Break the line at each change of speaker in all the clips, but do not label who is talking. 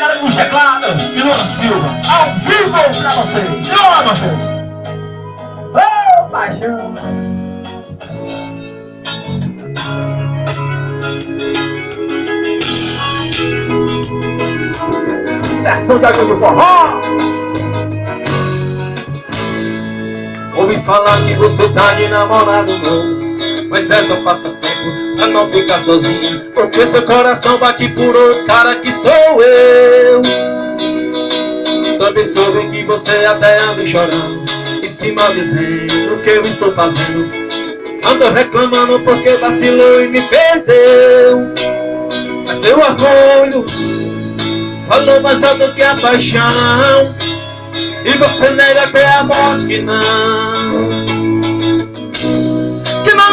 galera do teclado e Luana Silva, ao vivo pra você. Luana, meu filho. Ô, paixão. Versão de água do forró.
Ouvi falar que você tá de namorado novo, mas é só passatempo pra não ficar sozinho, porque seu coração bate por outro cara que sou eu. Também soube que você até anda chorando, em cima dizendo o que eu estou fazendo. Ando reclamando porque vacilou e me perdeu. Mas seu orgulho falou mais alto que a paixão, e você nega até a morte que não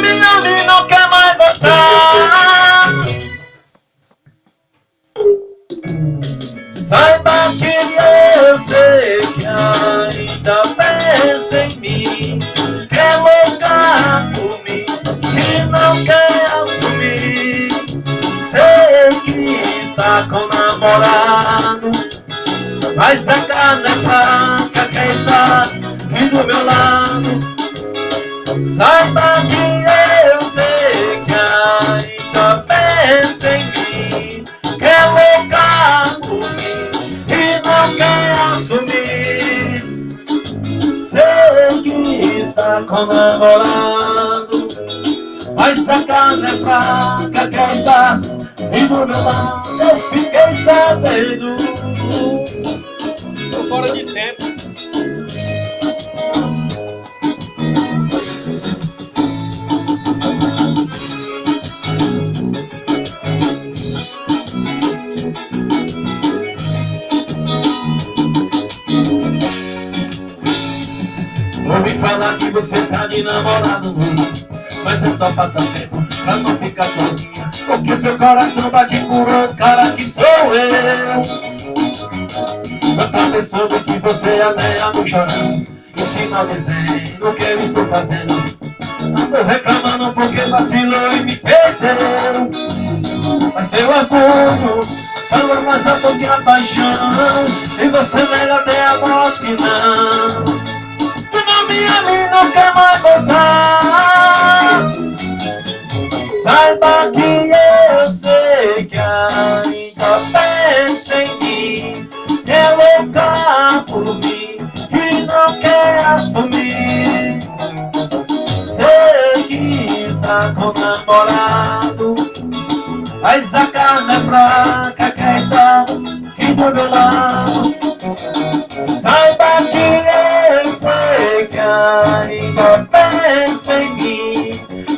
me ama e não quer mais voltar. Saiba que eu sei que ainda pensa em mim, quer louca por mim e não quer assumir. Sei que está com namorado, mas a carne é fraca, quer estar aqui do meu lado. Saiba que eu sei que ainda pensa em mim, quer louca por mim e não quer assumir. Sei que está com namorado, mas a carne é fraca, quer estar aqui do meu lado. Eu fiquei sabendo. Tô fora de tempo. Ouvi falar que você tá de namorado novo, mas é só passatempo pra não ficar sozinha, porque seu coração bate por outro cara que sou eu. Tanta pessoa que você até anda chorando, em cima dizendo o que eu estou fazendo. Ando reclamando porque vacilou e me perdeu. Mas seu orgulho falou mais alto que a paixão, e você nega até a morte que não me ama e não quer mais voltar. Saiba que eu sei que ainda pensa em mim, é louca por mim e não quer assumir. Sei que está com namorado, mas a carne é fraca, quer estar aqui do meu lado. Saiba que eu sei que ainda pensa em mim,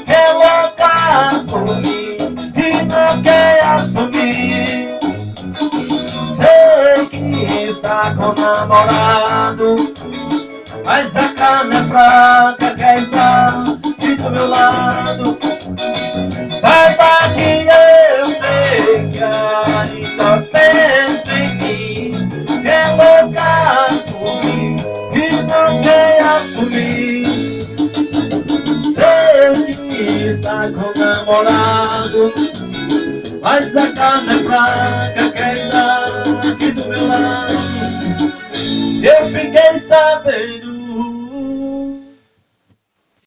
é louca por mim e não quer assumir. Sei que está com namorado, mas a carne é fraca, quer estar aqui do meu lado. Saiba que eu sei que ainda pensa em mim, é louca por mim e não quer assumir. Sei que está com namorado, mas a carne é fraca,